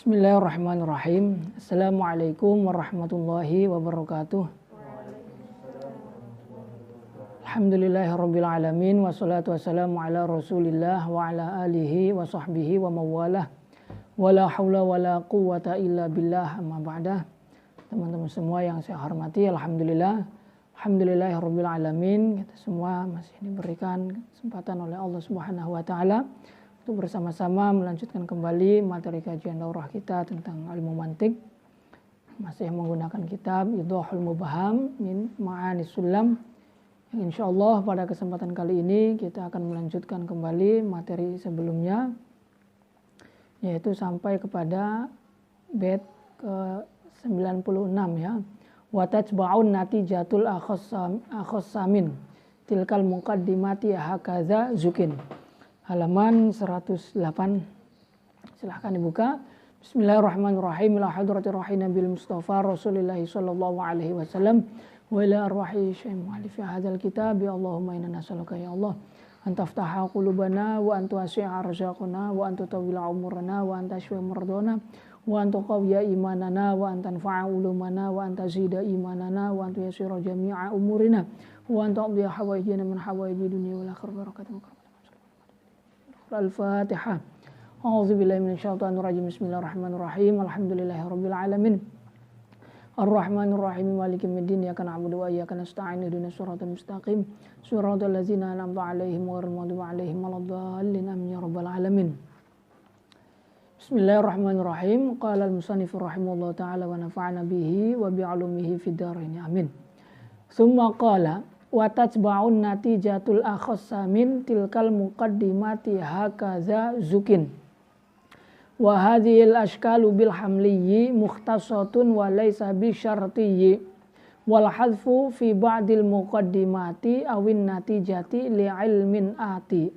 Bismillahirrahmanirrahim. Assalamualaikum warahmatullahi wabarakatuh. Alhamdulillahirabbil alamin wassalatu wassalamu ala Rasulillah wa ala alihi wa sahbihi wa mawalah. Wala haula wala quwwata illa billah, amma ba'dah. Teman-teman semua yang saya hormati, alhamdulillahirabbil alamin. Kita semua masih diberikan kesempatan oleh Allah Subhanahu wa taala untuk bersama-sama melanjutkan kembali materi kajian daurah kita tentang ilmu mantik, masih menggunakan kitab Idhahul Mubham min Ma'anis Sulam. Insyaallah pada kesempatan kali ini kita akan melanjutkan kembali materi sebelumnya, yaitu sampai kepada bait ke-96 ya. Wa tajba'un natijatul akhassamin tilkal muqaddimati hakaza zukin. Halaman 108. Silahkan dibuka. Bismillahirrahmanirrahim. Ila hadratir rahim Nabil Mustafa Rasulullah sallallahu alaihi wasallam wa ila arwahi syekh mu'allif hadzal kitab. Ya Allahumma inna nas'aluka ya Allah an taftaha qulubana wa an tuwasi'a arzaqana wa an tutawwila umurana wa an tashfi mardana wa an tuqawwiya imanana wa an tanfa'a ulumana wa an tazida imanana wa an tuyassira jami'a umurina wa an taqdiya hawaijana min hawaiji dunya wal akhirah barakatuh. Al-Fatihah. A'udzubillahi minasyaitonir rajim. Bismillahirrahmanirrahim. Alhamdulillahirabbil alamin. Arrahmanirrahim. Maliki yaumiddin. Iyyaka na'budu wa iyyaka nasta'in. Ihdinas siratal mustaqim. Shiratal ladzina an'amta 'alaihim ghairil maghdubi 'alaihim waladdallin. Amin ya rabbal alamin. Bismillahirrahmanirrahim. Qala al-musannif rahimahullahu ta'ala wa nafa'ana bihi wa bi'ulumihi fid dharain. Amin. Tsumma qala wa tajba'un natijatul akhassamin tilkal muqaddimati hakaza zukin wa hadhil ashkalu bil hamliyyi mukhtasatun wa laysa bi syartiyyi wal hadfu fi ba'dil muqaddimati awin natijati li ilmin ati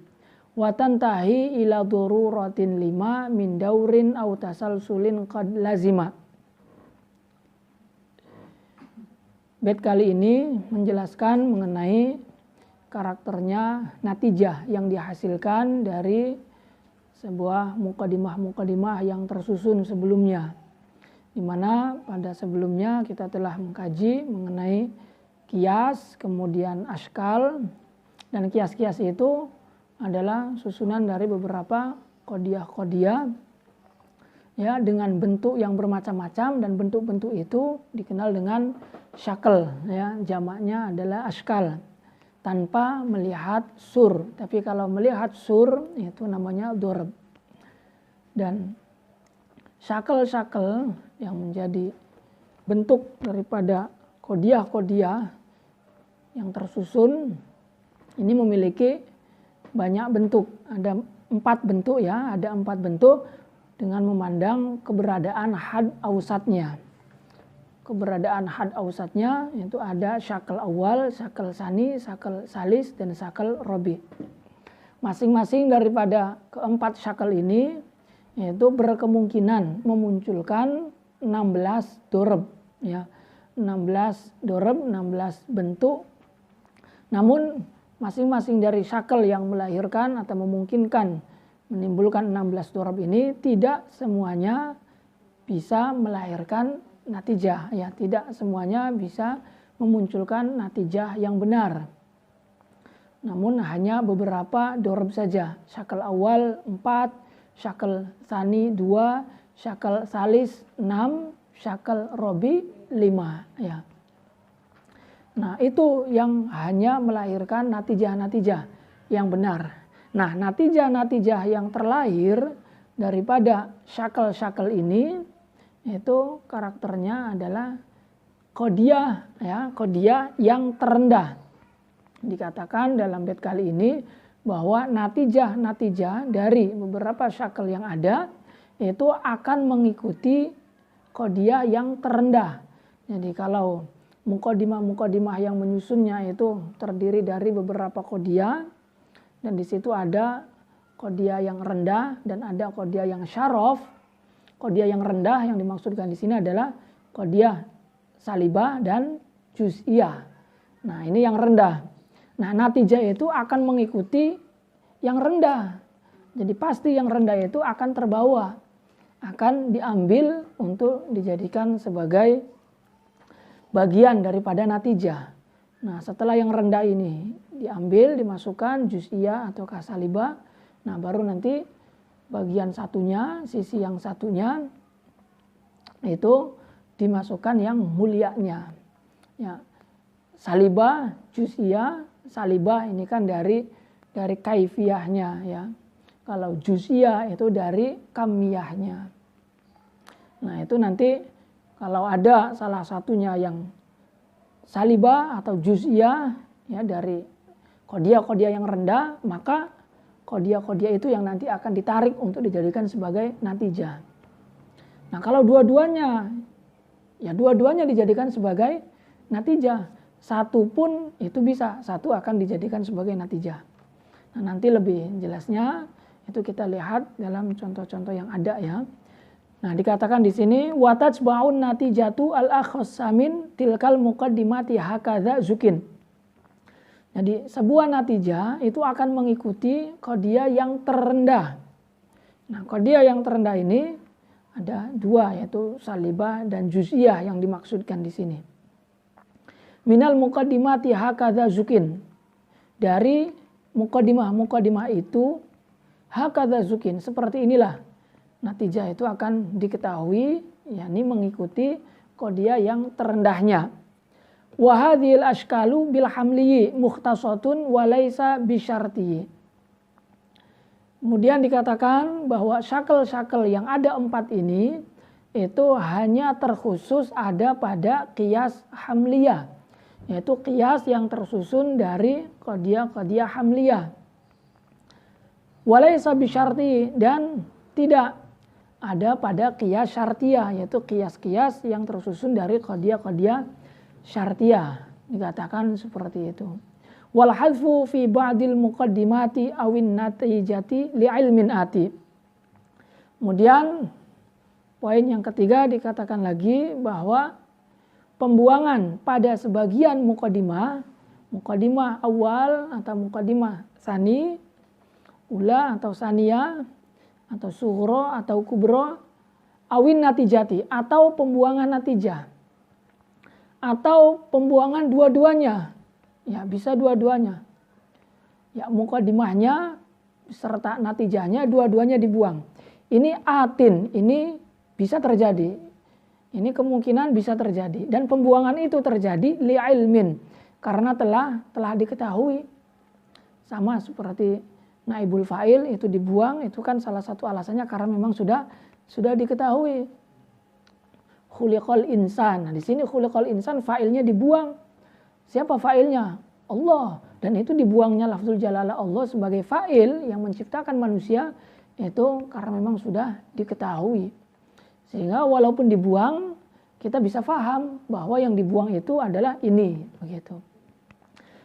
wa tantahi ila daruratin lima min daurin aw tasalsulin qad lazima. Bait kali ini menjelaskan mengenai karakternya natijah yang dihasilkan dari sebuah mukadimah yang tersusun sebelumnya. Di mana pada sebelumnya kita telah mengkaji mengenai kias, kemudian askal, dan kias-kias itu adalah susunan dari beberapa qodiyah ya, dengan bentuk yang bermacam-macam, dan bentuk-bentuk itu dikenal dengan syakal ya, jamaknya adalah askal, tanpa melihat sur. Tapi kalau melihat sur itu namanya dorb. Dan syakal-syakal yang menjadi bentuk daripada qodiyah yang tersusun ini memiliki banyak bentuk. Ada 4 bentuk ya, ada 4 bentuk dengan memandang keberadaan had ausatnya. Keberadaan had ausatnya itu ada syakal awal, syakal sani, syakal salis, dan syakal robi. Masing-masing daripada keempat syakal ini itu berkemungkinan memunculkan 16 dorab ya. 16 dorab, 16 bentuk. Namun masing-masing dari syakal yang melahirkan atau memungkinkan menimbulkan 16 dorab ini tidak semuanya bisa melahirkan natijah ya, tidak semuanya bisa memunculkan natijah yang benar. Namun hanya beberapa dorab saja. Syakal awal 4, syakal sani 2, syakal salis 6, syakal robi 5 ya. Nah, itu yang hanya melahirkan natijah-natijah yang benar. Nah, natijah-natijah yang terlahir daripada syakal-syakal ini itu karakternya adalah qodiyah ya, qodiyah yang terendah. Dikatakan dalam bait kali ini bahwa natijah-natijah dari beberapa syakal yang ada itu akan mengikuti qodiyah yang terendah. Jadi kalau muqaddimah yang menyusunnya itu terdiri dari beberapa qodiyah, dan di situ ada qodiyah yang rendah dan ada qodiyah yang syaraf. Qodiyah yang rendah yang dimaksudkan di sini adalah qodiyah salibah dan juz'iyah. Nah, ini yang rendah. Nah, natijah itu akan mengikuti yang rendah. Jadi pasti yang rendah itu akan terbawa akan diambil untuk dijadikan sebagai bagian daripada natijah. Nah, setelah yang rendah ini diambil, dimasukkan juz'iyah atau salibah, nah baru nanti bagian satunya, sisi yang satunya itu dimasukkan yang mulianya. Ya, salibah, juz'iyah, salibah ini kan dari kaifiyahnya ya. Kalau juz'iyah itu dari kamiyahnya. Nah, itu nanti kalau ada salah satunya yang salibah atau juz'iyah ya dari qadiyah yang rendah, maka qadiyah itu yang nanti akan ditarik untuk dijadikan sebagai natijah. Nah, kalau dua-duanya dijadikan sebagai natijah. Satu pun itu bisa, satu akan dijadikan sebagai natijah. Nah, nanti lebih jelasnya itu kita lihat dalam contoh-contoh yang ada ya. Nah, dikatakan di sini watajba'un natijatu al-akhassamin tilkal muqaddimati hakadza zukin. Jadi sebuah natijah itu akan mengikuti qadiyah yang terendah. Nah, qadiyah yang terendah ini ada dua, yaitu salibah dan juz'iyah yang dimaksudkan di sini. Minal muqaddimati hakadza zukin. Dari muqaddimah itu hakadza zukin, seperti inilah natijah itu akan diketahui, yakni mengikuti qadiyah yang terendahnya. Wa hadhil ashkalu bil hamliyi mukhtasatun wa laisa bisyarti. Kemudian dikatakan bahwa syakel-syakel yang ada 4 ini itu hanya terkhusus ada pada qiyas hamliyah, yaitu qiyas yang tersusun dari qadiyah hamliyah. Walaysa bisyarti, dan tidak ada pada qiyas syartiyah, yaitu qiyas-qiyas yang tersusun dari qadiyah syartiyah. Dikatakan seperti itu. Wal hadfu fi ba'dil muqaddimati awin natijati li'ilmin ati. Kemudian poin yang ketiga dikatakan lagi bahwa pembuangan pada sebagian muqaddimah awal atau muqaddimah tsani, ula atau saniyah atau sughra atau kubra, awin natijati atau pembuangan natijah atau pembuangan dua-duanya. Ya, bisa dua-duanya. Ya, muqaddimahnya serta natijahnya dua-duanya dibuang. Ini atin, ini bisa terjadi. Ini kemungkinan bisa terjadi, dan pembuangan itu terjadi li'ilmin, karena telah diketahui. Sama seperti naibul fa'il itu dibuang, itu kan salah satu alasannya karena memang sudah diketahui. Khuliqal insan. Nah, di sini khuliqal insan fa'ilnya dibuang. Siapa fa'ilnya? Allah. Dan itu dibuangnya lafzul jalalah Allah sebagai fa'il yang menciptakan manusia itu karena memang sudah diketahui. Sehingga walaupun dibuang, kita bisa paham bahwa yang dibuang itu adalah ini, begitu.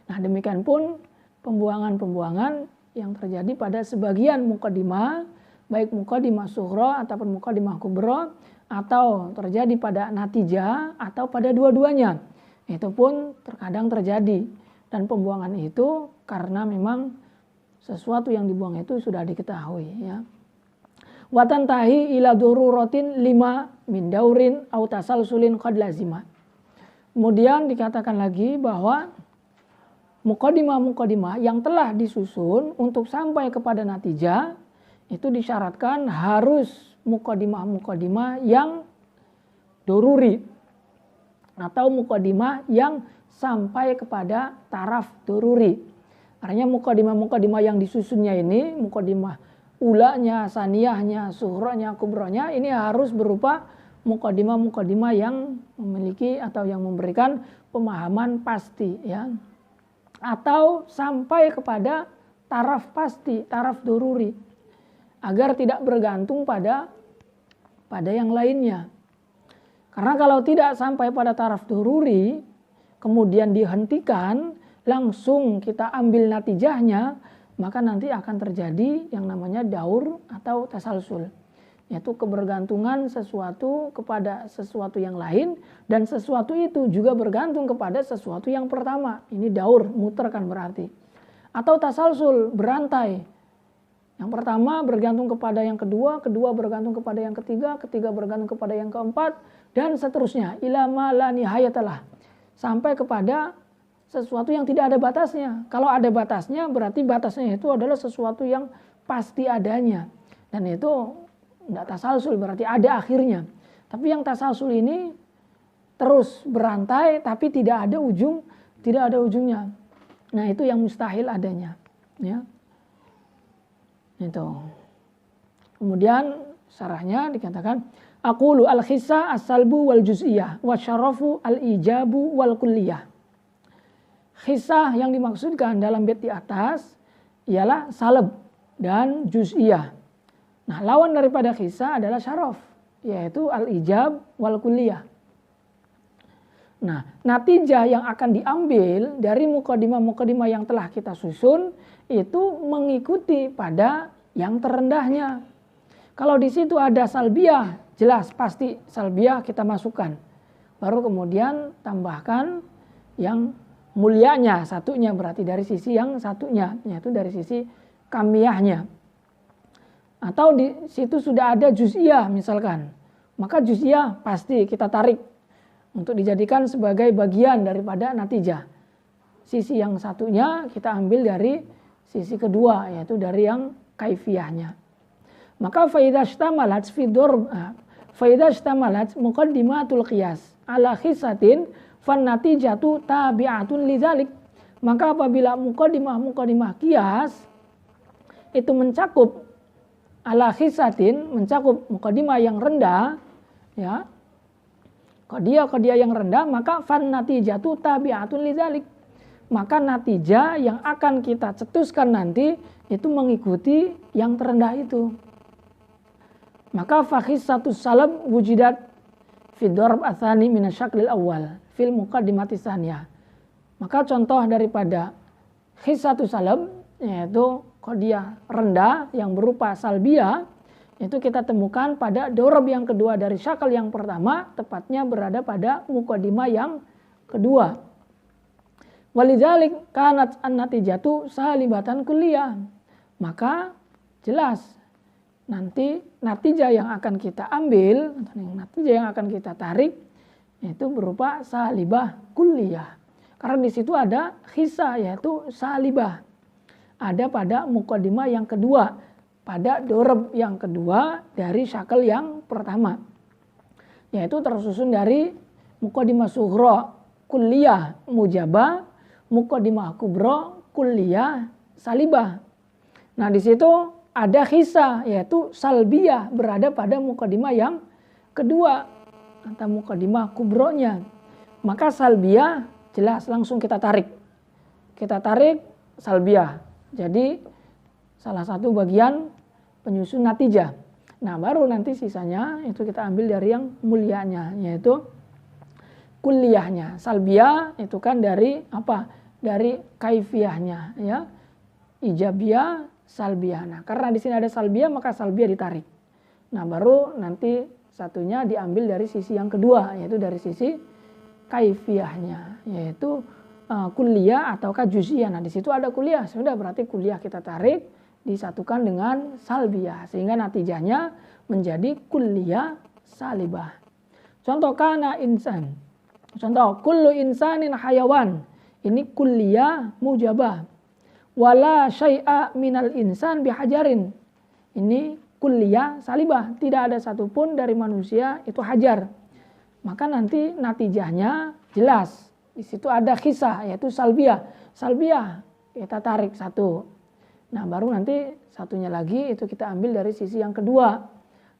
Nah, demikian pun pembuangan-pembuangan yang terjadi pada sebagian muqaddimah, baik muqaddimah sughra ataupun muqaddimah kubra, atau terjadi pada natijah atau pada dua-duanya. Itu pun terkadang terjadi, dan pembuangan itu karena memang sesuatu yang dibuang itu sudah diketahui ya. Watan tahi ila dururatin 5 min daurin au tasalsulin qad lazima. Kemudian dikatakan lagi bahwa muqaddimah yang telah disusun untuk sampai kepada natijah itu disyaratkan harus muqaddimah yang doruri, atau muqaddimah yang sampai kepada taraf doruri. Artinya muqaddimah yang disusunnya ini, muqaddimah ulanya, saniyahnya, suhranya, kubranya, ini harus berupa muqaddimah yang memiliki atau yang memberikan pemahaman pasti ya. Atau sampai kepada taraf pasti, taraf doruri, agar tidak bergantung pada yang lainnya. Karena kalau tidak sampai pada taraf doruri, kemudian dihentikan, langsung kita ambil natijahnya, maka nanti akan terjadi yang namanya daur atau tasalsul. Yaitu kebergantungan sesuatu kepada sesuatu yang lain, dan sesuatu itu juga bergantung kepada sesuatu yang pertama. Ini daur, muter kan berarti. Atau tasalsul, berantai. Yang pertama bergantung kepada yang kedua, kedua bergantung kepada yang ketiga, ketiga bergantung kepada yang keempat, dan seterusnya. Ila ma la nihayatalah. Sampai kepada sesuatu yang tidak ada batasnya. Kalau ada batasnya berarti batasnya itu adalah sesuatu yang pasti adanya. Dan itu tidak tasalsul, berarti ada akhirnya. Tapi yang tasalsul ini terus berantai tapi tidak ada ujungnya. Nah, itu yang mustahil adanya, ya. Itu. Kemudian syarahnya dikatakan aqulu al-khissa as-salbu wal juz'iyah wa syarafu al-ijabu wal kulliyah. Khissah yang dimaksudkan dalam bait di atas ialah salb dan juz'iyah. Nah, lawan daripada khissah adalah syaraf, yaitu al-ijab wal kulliyah. Nah, natijah yang akan diambil dari mukadimah-mukadimah yang telah kita susun itu mengikuti pada yang terendahnya. Kalau di situ ada salbiyah, jelas pasti salbiyah kita masukkan. Baru kemudian tambahkan yang mulianya, satunya berarti dari sisi yang satunya, yaitu dari sisi kamiyahnya. Atau di situ sudah ada juz'iyah misalkan, maka juz'iyah pasti kita tarik untuk dijadikan sebagai bagian daripada natijah. Sisi yang satunya kita ambil dari sisi kedua, yaitu dari yang kaifiyahnya. Maka faidha ishtamalat fi darb faidha ishtamalat muqaddimatul qiyas ala khisatin fan natijatu tabi'atun lidzalik. Maka apabila muqaddimah qiyas itu mencakup ala khisatin, mencakup muqaddimah yang rendah, ya, qadiyah yang rendah, maka fan natijatu tabi'atun lidzalik. Maka natijah yang akan kita cetuskan nanti itu mengikuti yang terendah itu. Maka fakhissatus salab wujidat fi darb atsani min asyaklil awal fil muqaddimati tsaniyah. Maka contoh daripada khissatus salab yaitu qadiyah rendah yang berupa salbiyah itu kita temukan pada dorob yang kedua dari syakal yang pertama, tepatnya berada pada muqaddimah yang kedua. Walidzalik kanat an-natijatu salibatan kulliyah. Maka jelas nanti natijah yang akan kita ambil, natijah yang akan kita tarik itu berupa salibah kulliyah. Karena di situ ada khissa yaitu salibah. Ada pada muqaddimah yang kedua, pada dorob yang kedua dari syakal yang pertama, yaitu tersusun dari muqaddimah sughra kulliyah mujabah, muqaddimah kubra kulliyah salibah. Nah, di situ ada khissa yaitu salbiyah berada pada muqaddimah yang kedua atau muqaddimah kubronya. Maka salbiyah jelas langsung kita tarik salbiyah. Jadi salah satu bagian penyusun natijah. Nah, baru nanti sisanya itu kita ambil dari yang mulianya, yaitu kulliyahnya. Salbiyah itu kan dari apa? Dari kaifiyahnya, ya. Ijabiyah, salbiyah. Nah, karena di sini ada salbiyah maka salbiyah ditarik. Nah, baru nanti satunya diambil dari sisi yang kedua, yaitu dari sisi kaifiyahnya, yaitu kulliyah ataukah juz'iyah. Nah, di situ ada kulliyah, sudah berarti kulliyah kita tarik disatukan dengan salbiyah sehingga natijahnya menjadi kulliyah salibah. Contoh kana insan. Contoh kullu insanin hayawan. Ini kulliyah mujabah. Wala syai'a minal insan bihajarin. Ini kulliyah salibah. Tidak ada satupun dari manusia itu hajar. Maka nanti natijahnya jelas. Di situ ada khissah yaitu salbiyah. Salbiyah kita tarik satu. Nah, baru nanti satunya lagi itu kita ambil dari sisi yang kedua.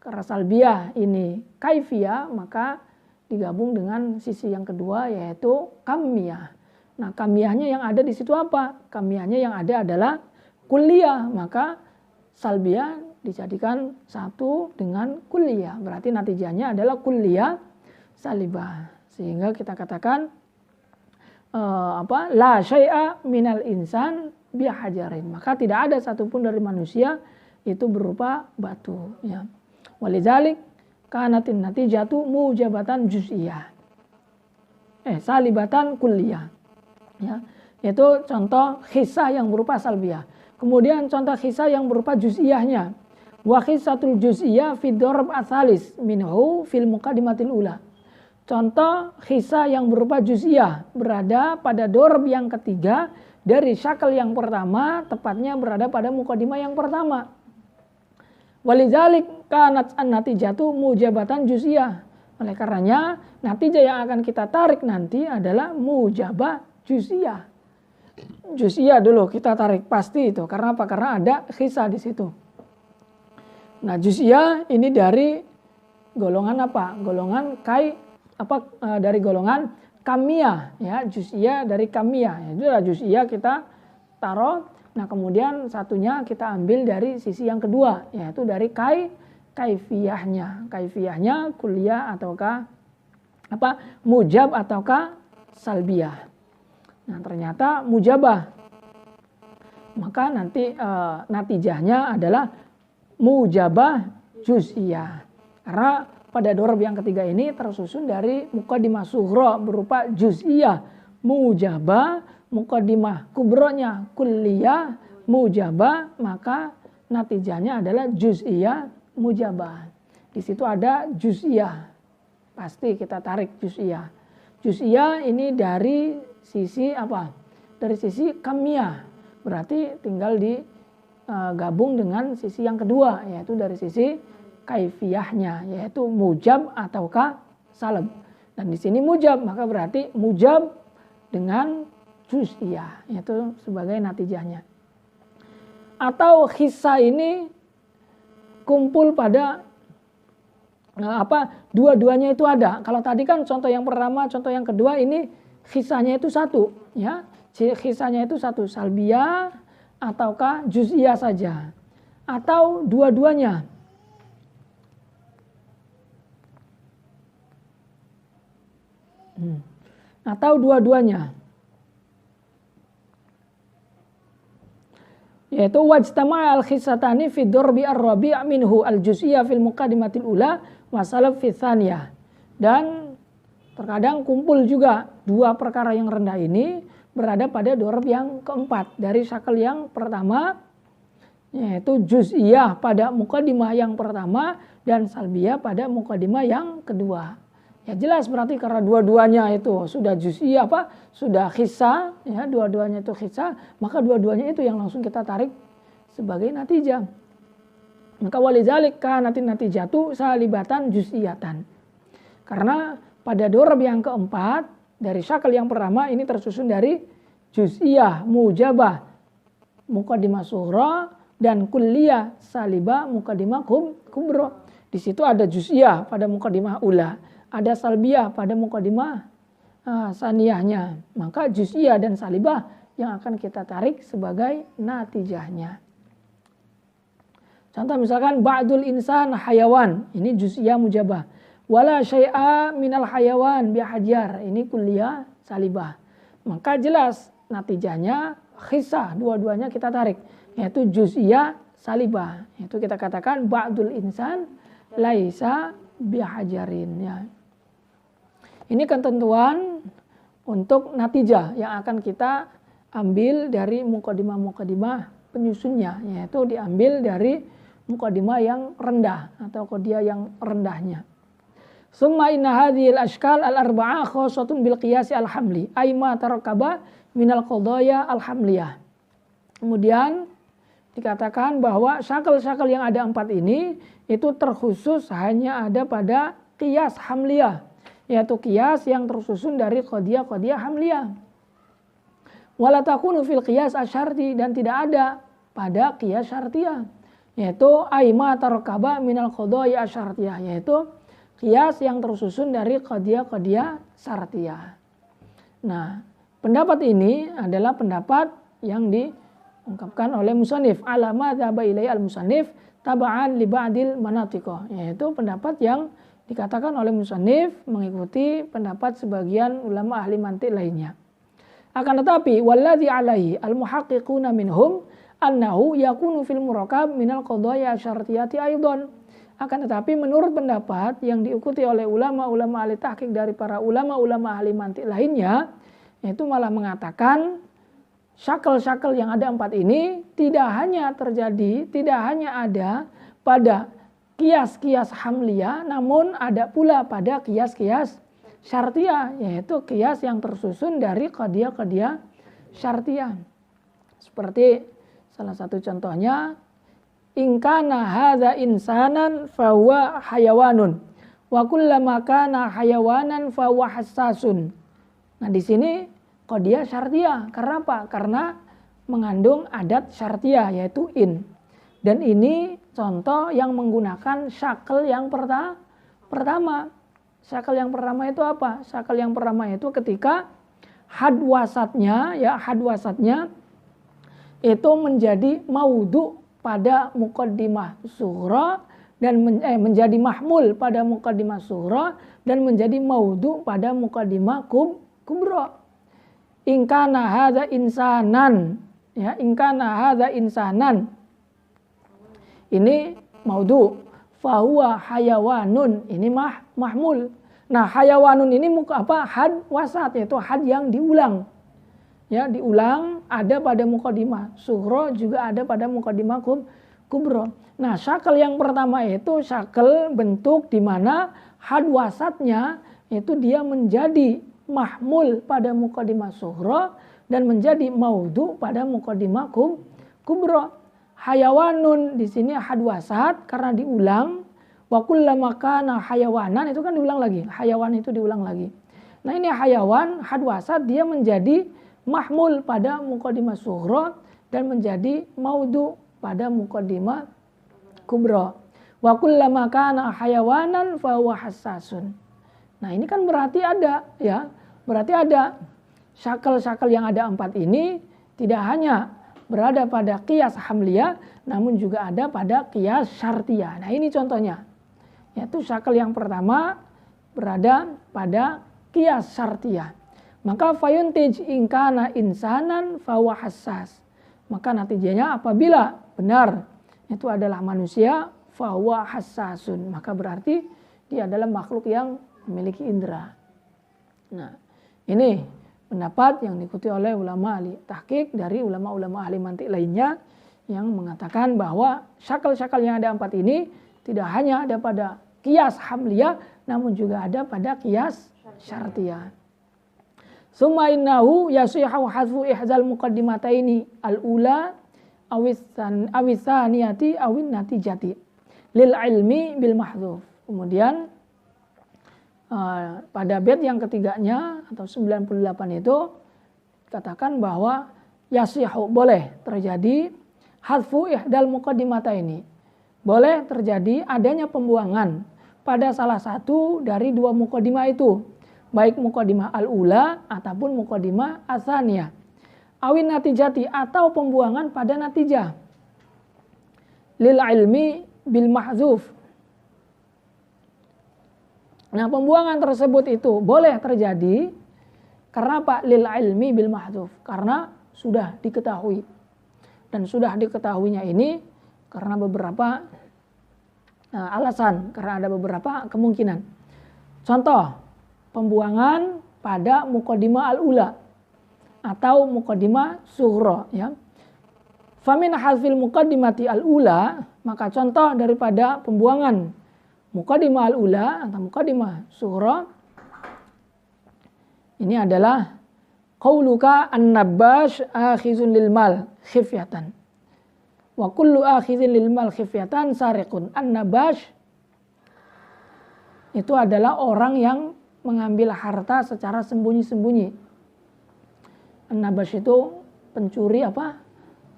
Karena salbiyah ini kaifiyah maka digabung dengan sisi yang kedua yaitu kamiyah. Nah, kamiyahnya yang ada di situ apa? Kamiyahnya yang ada adalah kulliyah. Maka salbiyah dijadikan satu dengan kulliyah. Berarti natijahnya adalah kulliyah salibah. Sehingga kita katakan la syai'a minal insan bihajarin. Maka tidak ada satupun dari manusia itu berupa batu, ya. Walidzalik kanatin natijatu mujabatan juz'iyah. Salibatan kulliyah. Ya, yaitu contoh khissah yang berupa salbiyah. Kemudian contoh kisah yang berupa juz'iyahnya. Wa khisatul juz'iyah fi dorb asalis minhu fil muqaddimatil ula. Contoh kisah yang berupa juz'iyah berada pada dorb yang ketiga dari syakal yang pertama, tepatnya berada pada muqaddimah yang pertama. Walidzalik kanat an-natijatu mujabatan juz'iyah. Oleh karenanya, natijah yang akan kita tarik nanti adalah mujabah juz'iyah. Juz'iyah dulu kita tarik pasti itu. Karena apa? Karena ada kisah di situ. Nah, juz'iyah ini dari golongan apa? Golongan dari golongan kamiyah, ya. Juz'iyah dari kamiyah. Itu adalah juz'iyah kita taruh. Nah, kemudian satunya kita ambil dari sisi yang kedua, yaitu dari kaifiyahnya. Kaifiyahnya kuliah ataukah mujab ataukah salbiyah. Nah, ternyata mujabah. Maka nanti natijahnya adalah mujabah juz'iyah. Karena pada dorab yang ketiga ini tersusun dari muqaddimah sughra berupa juz'iyah mujabah, muqaddimah kubronya kulliyah mujabah, maka natijahnya adalah juz'iyah mujabah. Di situ ada juz'iyah. Pasti kita tarik juz'iyah. Juz'iyah ini dari sisi apa? Dari sisi kamiyah. Berarti tinggal digabung dengan sisi yang kedua, yaitu dari sisi kaifiyahnya, yaitu mujab ataukah salab. Dan di sini mujab, maka berarti mujab dengan juz'iyah, yaitu sebagai natijahnya. Atau khissa ini kumpul pada dua-duanya itu ada. Kalau tadi kan contoh yang pertama, contoh yang kedua, ini khissanya itu satu, ya. Khissanya itu satu, salbiyah ataukah juz'iyah saja, atau dua-duanya. Atau dua-duanya. Yaitu wajtama' al-khissatani fi dorbi ar-rabi' minhu al-juz'iyah fil muqaddimatil ula wa salab fi tsaniyah. Dan terkadang kumpul juga dua perkara yang rendah ini berada pada dorb yang keempat dari syakal yang pertama, yaitu juz'iyah pada muqaddimah yang pertama dan salbiyah pada muqaddimah yang kedua. Ya jelas berarti karena dua-duanya itu sudah juz'iyah sudah khissa, ya dua-duanya itu khissa, maka dua-duanya itu yang langsung kita tarik sebagai natijah. Maka walidzalik kanatin natijatu salibatan juz'iyatan. Karena pada dorab yang keempat dari syakal yang pertama ini tersusun dari juz'iyah mujabah muqaddimah sughra dan kulliyah salibah muqaddimah kubra. Di situ ada juz'iyah pada muqaddimah ula, ada salbiyah pada muqaddimah saniyahnya. Maka juz'iyah dan salibah yang akan kita tarik sebagai natijahnya. Contoh misalkan ba'dul insan hayawan, ini juz'iyah mujabah. Wala syai'a minal hayawan bihajar, ini kulliyah salibah. Maka jelas natijahnya khissah, dua-duanya kita tarik, yaitu juz'iyah salibah. Itu kita katakan ba'dul insan laisa bihajarin, ya. Ini ketentuan untuk natijah yang akan kita ambil dari muqaddimah-muqaddimah penyusunnya, yaitu diambil dari muqaddimah yang rendah atau qadiyah yang rendahnya. Summa inna hadhil ashkal al-arba'ah khosatun bil qiyasi al-hamli ay ma tarakkaba minal qadaya al-hamliyah. Kemudian dikatakan bahwa syakal-syakal yang ada 4 ini itu terkhusus hanya ada pada qiyas hamliyah, yaitu qiyas yang tersusun dari qadiyah-qadiyah hamliyah. Wala takunu fil qiyas asyarti, dan tidak ada pada qiyas syartiyah, yaitu aima tarakaba minal qadaya asyartiyah, yaitu qiyas yang tersusun dari qadiyah-qadiyah syartiyah. Nah, pendapat ini adalah pendapat yang diungkapkan oleh musannif ala ma dzaba ilai al-musannif taba'an li ba'dil manatiqah, yaitu pendapat yang dikatakan oleh musannif mengikuti pendapat sebagian ulama ahli mantiq lainnya. Akan tetapi walladzi alaihi al-muhaqqiquna minhum annahu yakunu fil murakkab minal qadaya syartiyati aidan. Akan tetapi menurut pendapat yang diikuti oleh ulama-ulama ahli tahqiq dari para ulama-ulama ahli mantiq lainnya, yaitu malah mengatakan syakel-syakel yang ada 4 ini tidak hanya terjadi, tidak hanya ada pada kias-kias hamliyah, namun ada pula pada kias-kias syartiyah, yaitu kias yang tersusun dari qadiyah-qadiyah syartiyah. Seperti salah satu contohnya, in kana hadza insanan fahuwa hayawanun wa kullama kana hayawanan fahuwa hassasun. Nah, di sini qadiyah syartiyah. Karena apa? Karena mengandung adat syartiyah yaitu in. Dan ini contoh yang menggunakan syakel yang pertama. Syakel yang pertama itu apa? Syakel yang pertama itu ketika had wasatnya itu menjadi maudhu pada muqaddimah sughra dan menjadi mahmul pada muqaddimah sughra dan menjadi maudhu pada muqaddimah kubra. In kana hadza insanan, ya, in kana hadza insanan. Ini maudhu, fahuwa hayawanun, ini mahmul. Nah, hayawanun ini had wasat, yaitu had yang diulang. Ya, diulang ada pada muqaddimah sughra, juga ada pada muqaddimah kubra. Nah, syakel yang pertama itu syakel bentuk di mana had wasatnya itu dia menjadi mahmul pada muqaddimah sughra dan menjadi maudhu pada muqaddimah kubra. Hayawanun di sini had wasat karena diulang. Wa kullama kana hayawanan itu kan diulang lagi. Hayawan itu diulang lagi. Nah, ini hayawan had wasat dia menjadi mahmul pada muqaddimah sughra dan menjadi maudhu pada muqaddimah kubra. Wa kullama kana hayawanan fa huwa hassasun. Nah, ini kan berarti ada, ya. Berarti ada syakel-syakel yang ada 4 ini tidak hanya berada pada qiyas hamliyah namun juga ada pada qiyas syartiyah. Nah, ini contohnya. Yaitu syakel yang pertama berada pada qiyas syartiyah. Maka fayuntij in kana insanan fahuwa hassas. Maka natijanya apabila benar itu adalah manusia fahuwa hassasun, maka berarti dia adalah makhluk yang memiliki indera. Nah, ini pendapat yang diikuti oleh ulama ahli tahqiq dari ulama-ulama ahli mantik lainnya yang mengatakan bahwa syakel-syakel yang ada 4 ini tidak hanya ada pada qiyas hamliyah namun juga ada pada qiyas syartiyah. Summa innahu yasihu hadfu ihzal muqaddimataini al-ula awisaniyati awin natijati lil ilmi bil mahdzuf. Kemudian pada bait yang ketiganya atau 98 itu katakan bahwa yasihu boleh terjadi hadfu ihdal muqaddimataini. Boleh terjadi adanya pembuangan pada salah satu dari 2 muqaddimah itu. Baik muqaddimah al-ula ataupun muqaddimah as-saniyah. Awin natijati atau pembuangan pada natijah. Lil ilmi bil mahzuf. Nah, pembuangan tersebut itu boleh terjadi karena apa? Lil ilmi bil mahzuf. Karena sudah diketahui. Dan sudah diketahuinya ini karena beberapa alasan, karena ada beberapa kemungkinan. Contoh, pembuangan pada muqaddimah al-ula atau muqaddimah sughra, ya. Famin hazfil muqaddimati al-ula, maka contoh daripada pembuangan muqaddimah al-ula atau muqaddimah sughra ini adalah qauluka an-nabbash akhizun lil mal khifyatan wa kullu akhizin lil mal khifyatan sariqun. An-nabbash itu adalah orang yang mengambil harta secara sembunyi-sembunyi. An-nabash itu pencuri apa?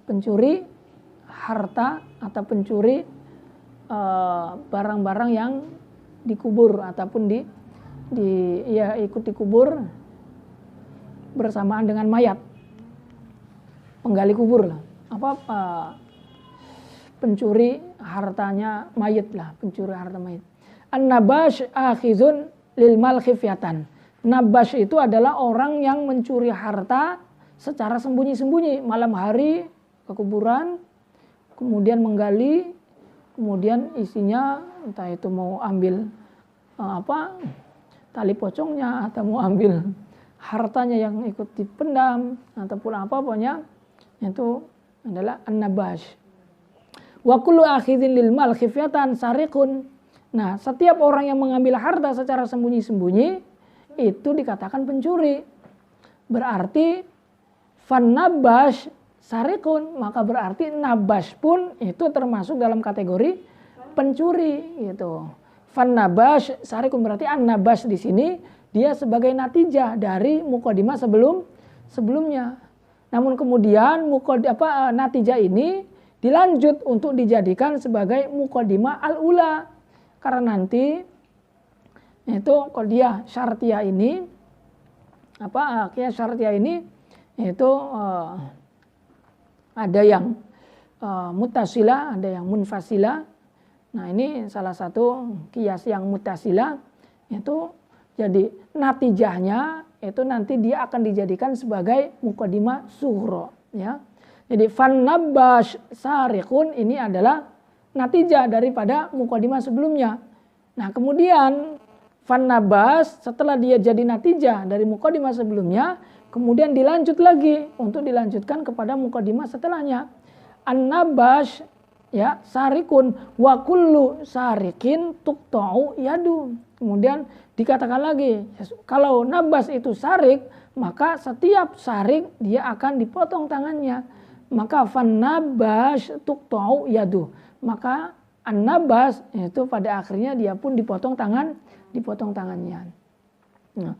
Pencuri harta atau pencuri barang-barang yang dikubur ataupun ikut dikubur bersamaan dengan mayat. Penggali kubur lah. Pencuri hartanya mayit lah, pencuri harta mayit. An-nabash akhizun lil mal khifyatan. Nabash itu adalah orang yang mencuri harta secara sembunyi-sembunyi, malam hari ke kuburan, kemudian menggali, kemudian isinya entah itu mau ambil tali pocongnya atau mau ambil hartanya yang ikut dipendam ataupun apa, pokoknya itu adalah an-nabash. Wa kullu akhidhin lil mal khifyatan sariqun. Nah, setiap orang yang mengambil harta secara sembunyi-sembunyi itu dikatakan pencuri. Berarti fan-nabash sariqun, maka berarti nabash pun itu termasuk dalam kategori pencuri gitu. Fan-nabash sariqun berarti an-nabash di sini dia sebagai natijah dari mukadimah sebelumnya. Namun kemudian natijah ini dilanjut untuk dijadikan sebagai mukadimah al-ula. Karena nanti itu qadiyah syartiyah ini qadiyah syartiyah ini itu ada yang muttasilah, ada yang munfasilah. Nah, ini salah satu qiyas yang muttasilah itu jadi natijahnya itu nanti dia akan dijadikan sebagai mukadimah sughra, ya. Jadi fan-nabash sariqun ini adalah natijah daripada mukadimah sebelumnya. Nah, kemudian fan-nabash setelah dia jadi natijah dari mukadimah sebelumnya, kemudian dilanjut lagi untuk dilanjutkan kepada mukadimah setelahnya. An-nabash ya sarikun wa kullu sarikin tuqta'u yadu. Kemudian dikatakan lagi, kalau nabas itu sarik, maka setiap sarik dia akan dipotong tangannya. Maka fan-nabash tuqta'u yadu. Maka an-nabas itu pada akhirnya dia pun dipotong tangannya. Nah,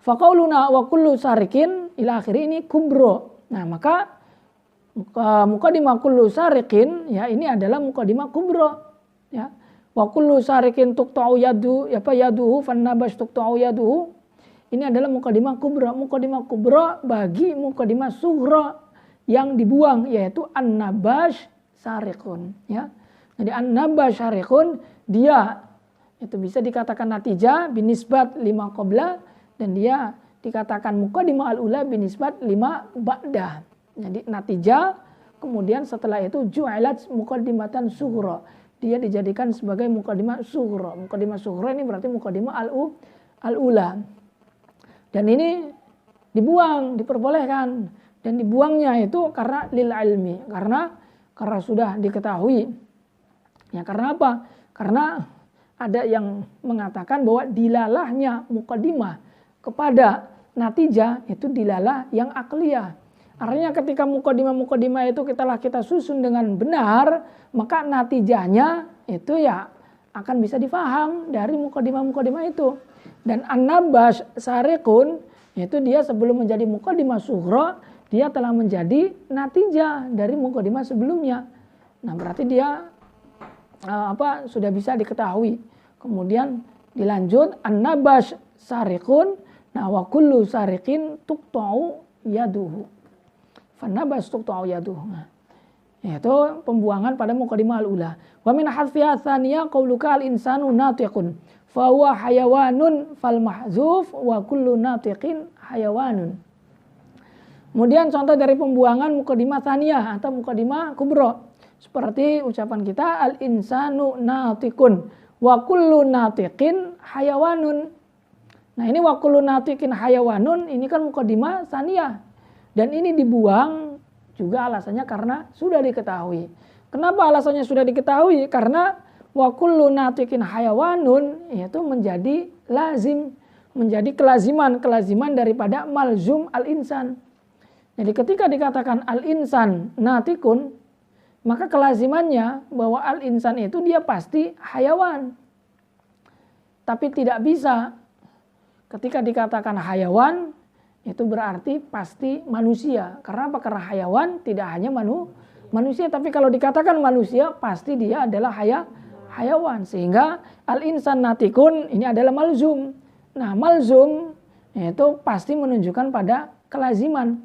faqauluna wa kullu sarikin ila akhiri ini kubro. Nah, maka mukadimah kullu sarikin ya ini adalah mukadimah kubro, ya. Wa kullu sarikin tuqta'u yaduhu fan-nabash tuqta'u yaduhu. Ini adalah mukadimah kubra. Mukadimah kubra bagi mukadimah sughra yang dibuang, yaitu an-nabash sariqun, ya. Jadi an-nabash sariqun dia itu bisa dikatakan natijah binisbat lima qabla, dan dia dikatakan mukadimah al-ula binisbat lima ba'dah. Jadi natijah, kemudian setelah itu ju'ilat mukadimatan sughra. Dia dijadikan sebagai mukadimah sughra. Mukadimah sughra ini berarti mukadimah al-ula. Dan ini dibuang, diperbolehkan. Dan dibuangnya itu karena lil ilmi, karena sudah diketahui. Ya, karena apa? Karena ada yang mengatakan bahwa dilalahnya mukadimah kepada natijah itu dilalah yang akliyah. Artinya ketika mukadimah itu kita susun dengan benar, maka natijahnya itu ya akan bisa difaham dari mukadimah itu. Dan an-nabash sariqun itu dia sebelum menjadi mukadimah sughra, dia telah menjadi natijah dari mukadimah sebelumnya. Nah, berarti dia sudah bisa diketahui. Kemudian dilanjut an-nabash sariqun, nah wa kullu sariqin tuqta'u yaduhu. Fan-nabash tuqta'u yaduhu. Yaitu pembuangan pada mukadimah al-ula. Wa min hadfiha tsaniyah qauluka al-insanu natiqun fa huwa hayawanun fal mahzuf wa kullu natiqin hayawanun. Kemudian contoh dari pembuangan mukadimah tsaniyah atau mukadimah kubra. Seperti ucapan kita al-insanu natiqun wa kullu natiqin hayawanun. Nah, ini wa kullu natiqin hayawanun ini kan mukadimah tsaniyah. Dan ini dibuang juga alasannya karena sudah diketahui. Kenapa alasannya sudah diketahui? Karena wa kullu natiqin hayawanun itu menjadi lazim, menjadi kelaziman daripada malzum al-insan. Jadi ketika dikatakan al-insan natiqun, maka kelazimannya bahwa al-insan itu dia pasti hayawan. Tapi tidak bisa ketika dikatakan hayawan itu berarti pasti manusia. Karena apa? Karena hayawan tidak hanya manusia, tapi kalau dikatakan manusia pasti dia adalah hayawan. Sehingga al-insan natikun ini adalah malzum. Nah, malzum itu pasti menunjukkan pada kelaziman.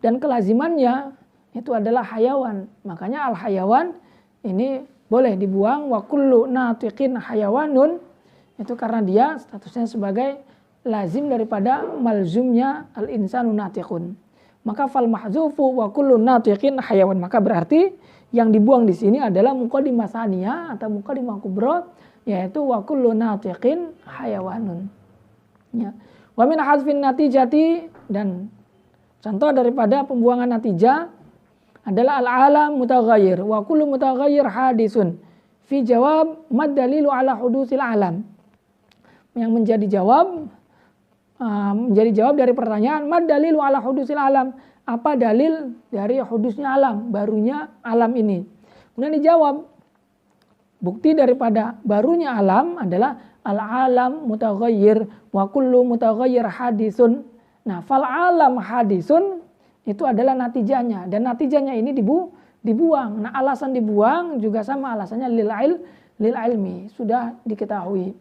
Dan kelazimannya itu adalah hayawan. Makanya al-hayawan ini boleh dibuang. Wa kullu natiqin hayawanun itu karena dia statusnya sebagai lazim daripada malzumnya al-insanu natiqun. Maka fal mahzufu wa kullu natiqin hayawan. Maka berarti yang dibuang di sini adalah mukadimah tsaniyah atau mukadimah kubra, yaitu wa kullu natiqin hayawanun. Ya. Wa min hadfin natijati, dan contoh daripada pembuangan natijah adalah al-alam mutaghayyir wa kullu mutaghayyir hadisun. Fi jawab mad dalilu ala hudusil alam. Yang menjadi jawab dari pertanyaan mad dalilu ala hudusil alam. Apa dalil dari hudusnya alam, barunya alam ini? Kemudian dijawab, bukti daripada barunya alam adalah al-alam mutaghayyir wa kullu mutaghayyir hadisun. Nah, fal alam hadisun itu adalah natijanya, dan natijanya ini dibuang. Nah, alasan dibuang juga sama alasannya lil ilmi, sudah diketahui.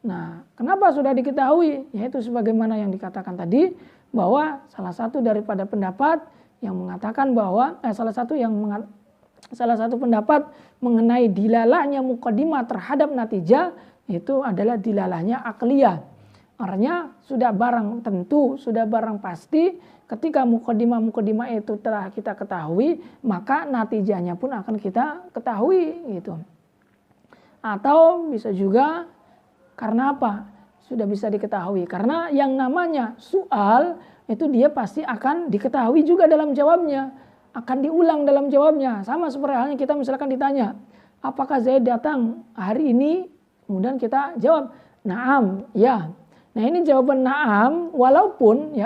Nah, kenapa sudah diketahui? Yaitu sebagaimana yang dikatakan tadi, bahwa salah satu daripada pendapat yang mengatakan bahwa salah satu pendapat mengenai dilalahnya muqaddimah terhadap natijah itu adalah dilalahnya akliyah. Artinya sudah barang tentu, sudah barang pasti, ketika muqaddimah itu telah kita ketahui, maka natijahnya pun akan kita ketahui gitu. Atau bisa juga karena apa? Sudah bisa diketahui. Karena yang namanya soal itu dia pasti akan diketahui juga dalam jawabnya. Akan diulang dalam jawabnya. Sama seperti halnya kita misalkan ditanya, apakah Zaid datang hari ini? Kemudian kita jawab, na'am, ya. Nah, ini jawaban na'am walaupun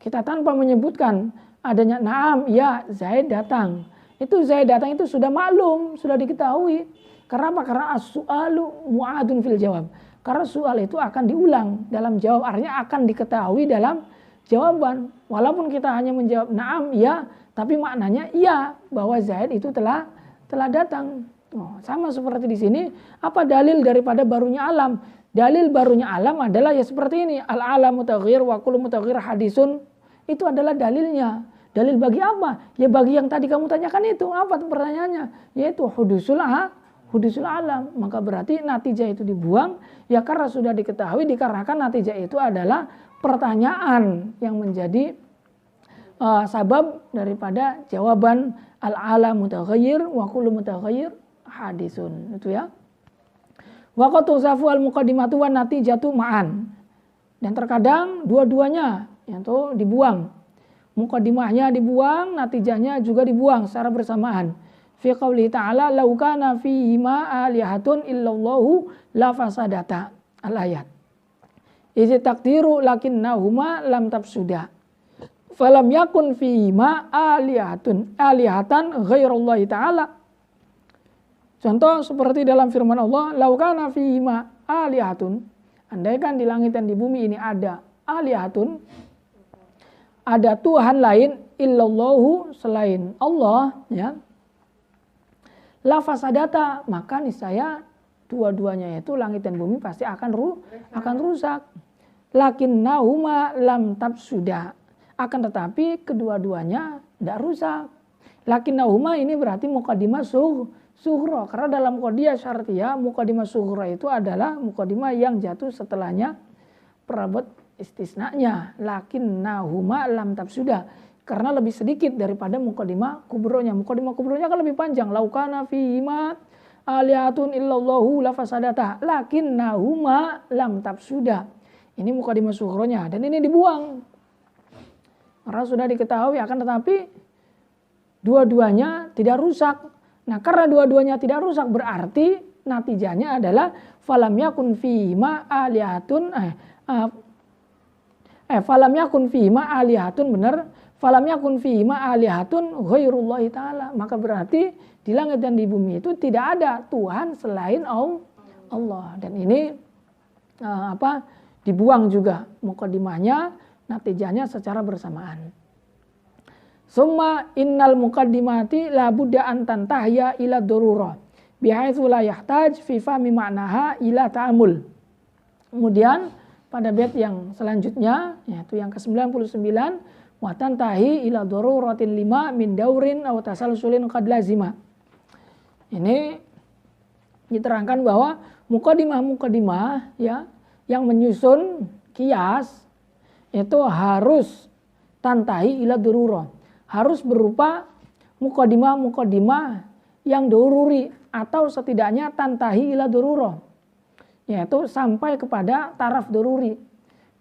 kita tanpa menyebutkan adanya na'am, ya, Zaid datang. Itu Zaid datang itu sudah maklum, sudah diketahui. Karena apa? Karena as-su'alu mu'adun fil jawab. Karena soal itu akan diulang dalam jawab, artinya akan diketahui dalam jawaban. Walaupun kita hanya menjawab na'am, ya, tapi maknanya iya, bahwa Zaid itu telah datang. Oh, sama seperti di sini, apa dalil daripada barunya alam? Dalil barunya alam adalah ya seperti ini, al-alam mutaghayyir wa kullu mutaghayyir hadisun. Itu adalah dalilnya. Dalil bagi apa? Ya bagi yang tadi kamu tanyakan itu. Apa pertanyaannya? Yaitu hudusul alam. Maka berarti natijah itu dibuang ya karena sudah diketahui, dikarenakan natijah itu adalah pertanyaan yang menjadi sabab daripada jawaban al-alam mutaghayyir wa kullu mutaghayyir hadisun. Itu ya. Wa qad tusafu al-muqaddimatu wan natijatu ma'an. Dan terkadang dua-duanya yaitu dibuang. Muqaddimahnya dibuang, natijahnya juga dibuang secara bersamaan. Fi qouli ta'ala law kana fihi ma alihatun illallahu la fasadata al-ayat. Izi takdiru lakinnahuma lam tafsuda. Falam yakun fihi ma alihatan ghairullahi ta'ala. Contoh seperti dalam firman Allah, law kana fihi ma alihatun. Andaikan di langit dan di bumi ini ada alihatun, ada Tuhan lain illallahu selain Allah, ya. La fasadata, maka niscaya dua-duanya itu langit dan bumi pasti akan rusak. Lakinnahuma lam tafsuda, akan tetapi kedua-duanya tidak rusak. Lakinnahuma ini berarti muqaddimah sughra, karena dalam qadiyah syartiyah muqaddimah sughra itu adalah muqaddimah yang jatuh setelahnya perabot istisnanya. Lakinnahuma lam tafsuda, karena lebih sedikit daripada muqaddimah kubronya. Muqaddimah kubronya kan lebih panjang. Laukana fihima alihatun illallahu lafasadata lakinnahuma lam tafsuda. Ini muqaddimah sughronya dan ini dibuang. Karena sudah diketahui, akan tetapi dua-duanya tidak rusak. Nah, karena dua-duanya tidak rusak berarti natijahnya adalah falam yakun fihima alihatun falam yakun fihima alihatun, benar, falam yakun fihima alihatun ghairullahi ta'ala. Maka berarti di langit dan di bumi itu tidak ada Tuhan selain Allah. Dan ini dibuang juga muqaddimahnya, natijahnya secara bersamaan. Summa innal muqaddimati la budda an tantahya ila darurah bihaitsu la yahtaj fi fahmi ma'naha ila ta'amul. Kemudian pada bait yang selanjutnya yaitu yang ke-99, wa tantahi ila daruratin lima min daurin aw tasalsulin qad lazima. Ini diterangkan bahwa muqaddimah ya yang menyusun kias itu harus tantahi ila darurah, harus berupa muqaddimah yang daruri atau setidaknya tantahi ila darurah, yaitu sampai kepada taraf daruri.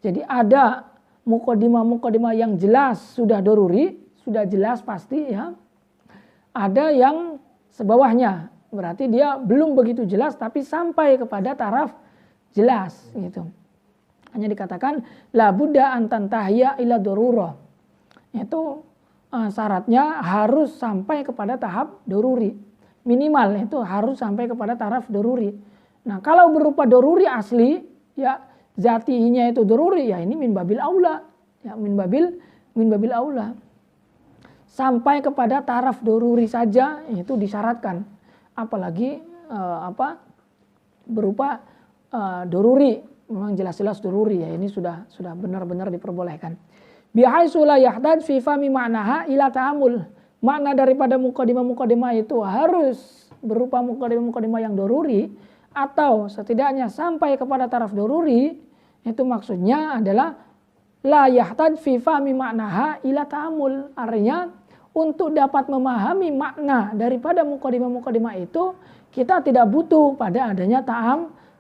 Jadi ada muqaddimah yang jelas sudah daruri, sudah jelas pasti ya. Ada yang sebawahnya, berarti dia belum begitu jelas tapi sampai kepada taraf jelas gitu. Hanya dikatakan la budda an tantahya ila darurah. Itu syaratnya harus sampai kepada tahap daruri. Minimal itu harus sampai kepada taraf daruri. Nah, kalau berupa daruri asli ya zatinya itu daruri ya ini min babil aula. Ya min babil aula. Sampai kepada taraf daruri saja itu disyaratkan. Apalagi berupa daruri. Memang jelas-jelas daruri ya, ini sudah benar-benar diperbolehkan. Bihaitsu la yahdad fi fahmi ma'naha ila ta'amul. Makna daripada mukadimah itu harus berupa mukadimah yang daruri atau setidaknya sampai kepada taraf daruri. Itu maksudnya adalah la yahdad fi fahmi ma'naha ila ta'amul. Artinya untuk dapat memahami makna daripada mukadimah itu kita tidak butuh pada adanya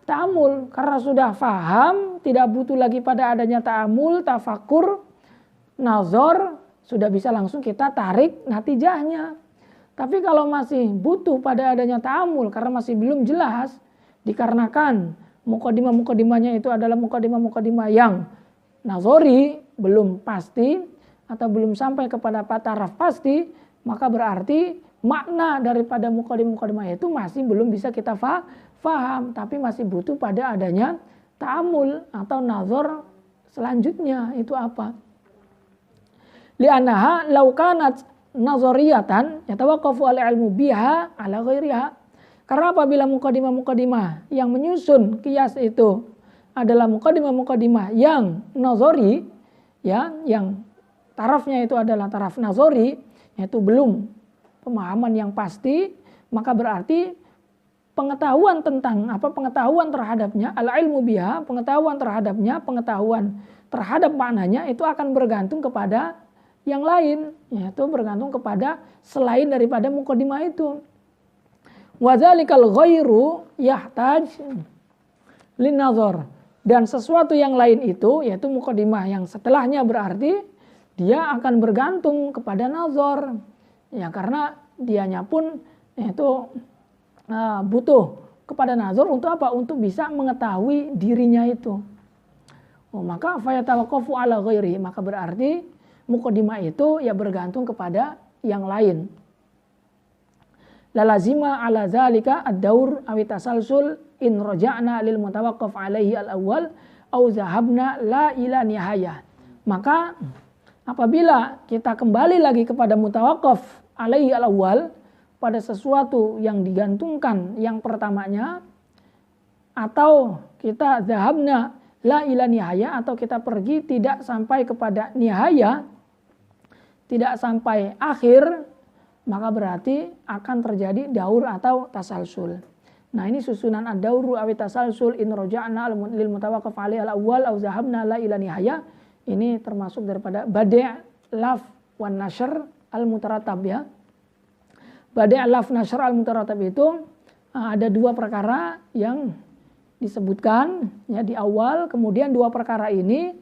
ta'amul, karena sudah faham, tidak butuh lagi pada adanya ta'amul, tafakur, nazar, sudah bisa langsung kita tarik natijahnya. Tapi kalau masih butuh pada adanya ta'amul karena masih belum jelas, dikarenakan mukadimah-mukadimahnya itu adalah mukadimah-mukadimah yang nazari, belum pasti atau belum sampai kepada taraf pasti, maka berarti makna daripada mukadimah itu masih belum bisa kita faham, tapi masih butuh pada adanya ta'amul atau nazar selanjutnya. Itu apa? Li'annaha law kanat nazariyatan yatawaqqafu al-ilmu biha ala ghairiha. Karena apabila mukadimah yang menyusun qiyas itu adalah mukadimah yang nazari, ya, yang tarafnya itu adalah taraf nazari, yaitu belum pemahaman yang pasti, maka berarti pengetahuan terhadapnya, al-ilmu biha, pengetahuan terhadap maknanya itu akan bergantung kepada yang lain, yaitu bergantung kepada selain daripada mukadimah itu. Wa dzalikal ghairu yahtaj linnazar, dan sesuatu yang lain itu yaitu mukadimah yang setelahnya berarti dia akan bergantung kepada nazar. Ya, karena dianya pun yaitu butuh kepada nazar untuk apa? Untuk bisa mengetahui dirinya itu. Maka fayatawaqqafu ala ghairi, maka berarti mukadimah itu ya bergantung kepada yang lain. La lazima ala zalika ad-daur aw tasalsul in raja'na lil mutawaqqaf alaihi al-awwal aw zahabna la ila nihayah. Maka apabila kita kembali lagi kepada mutawaqqaf alaihi al-awwal, pada sesuatu yang digantungkan yang pertamanya, atau kita zahabna la ila nihaya, atau kita pergi tidak sampai kepada nihaya, tidak sampai akhir, maka berarti akan terjadi daur atau tasalsul. Nah, ini susunan ad-dauru awi tasalsul in raja'na lil mutawaqqaf alaihi al-awwal aw zahabna la ila nihaya. Ini termasuk daripada badi' laf wan nashr al-mutaratab ya. Badi' laf nashr al-mutaratab itu ada dua perkara yang disebutkan ya di awal, kemudian dua perkara ini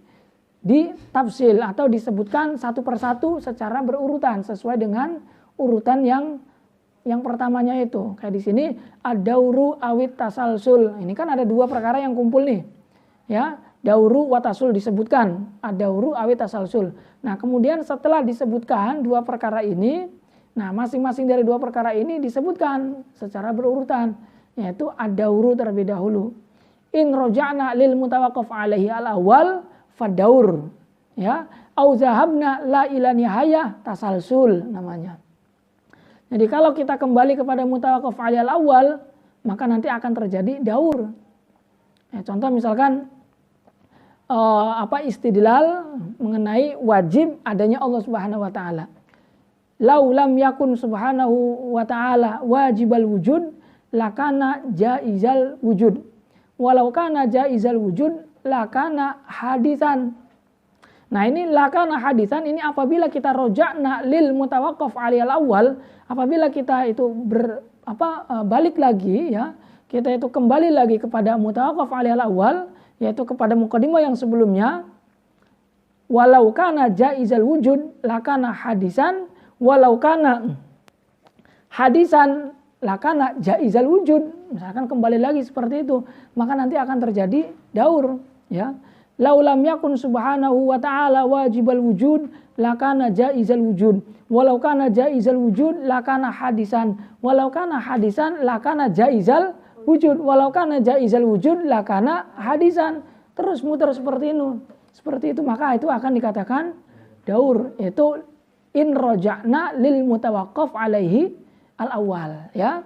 ditafsil atau disebutkan satu persatu secara berurutan sesuai dengan urutan yang pertamanya itu. Kayak di sini ad-dauru awit tasalsul. Ini kan ada dua perkara yang kumpul nih. Ya, dauru wa tasul disebutkan, ad-dauru awit tasalsul. Nah, kemudian setelah disebutkan dua perkara ini, nah, masing-masing dari dua perkara ini disebutkan secara berurutan, yaitu ad-dauru terlebih dahulu. In raja'na lil mutawaqqaf alaihi al-awwal fadaur, ya, au zahabna la ila nihayah tasalsul namanya. Jadi kalau kita kembali kepada mutawaqqaf alaihi al-awwal, maka nanti akan terjadi daur. Contoh misalkan istidlal mengenai wajib adanya Allah Subhanahu wa taala. Lau lam yakun subhanahu wa ta'ala wajibal wujud lakana jaizal wujud. Walau kana jaizal wujud lakana hadisan. Nah, ini lakana hadisan ini apabila kita roja'na lil mutawaqqaf aliyal awal, apabila kita itu balik lagi ya, kita itu kembali lagi kepada mutawaqqaf aliyal awal, yaitu kepada mukadimah yang sebelumnya, walau kana jaizal wujud lakana hadisan, walau kana hadisan lakana jaizal wujud. Misalkan kembali lagi seperti itu, maka nanti akan terjadi daur, ya. Laulam yakun subhanahu wa ta'ala wajibal wujud lakana jaizal wujud, walau kana jaizal wujud lakana hadisan, walau kana hadisan lakana jaizal wujud, walau kana jaizal wujud lakana hadisan. Terus muter seperti itu. Seperti itu, maka itu akan dikatakan daur. Itu in roja'na lil mutawaqqaf alaihi al-awwal, ya.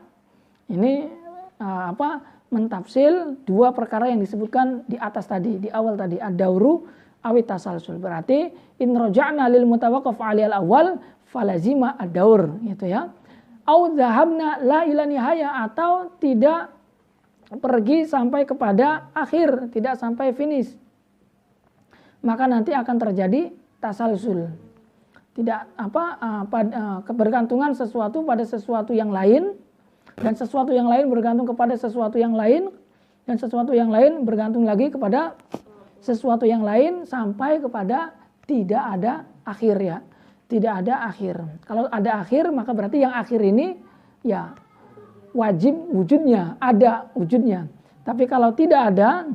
Ini mentafsil dua perkara yang disebutkan di atas tadi, di awal tadi, ad-dauru awit tasalsul. Berarti in roja'na lil mutawaqqaf alaihi al-awwal falazima ad-daur, gitu ya. Au dhahabna la ila nihaya, atau tidak pergi sampai kepada akhir, tidak sampai finish, maka nanti akan terjadi tasalsul. Tidak kebergantungan sesuatu pada sesuatu yang lain, dan sesuatu yang lain bergantung kepada sesuatu yang lain, dan sesuatu yang lain bergantung lagi kepada sesuatu yang lain, sampai kepada tidak ada akhir, ya. Tidak ada akhir. Kalau ada akhir, maka berarti yang akhir ini ya wajib wujudnya, ada wujudnya. Tapi kalau tidak ada,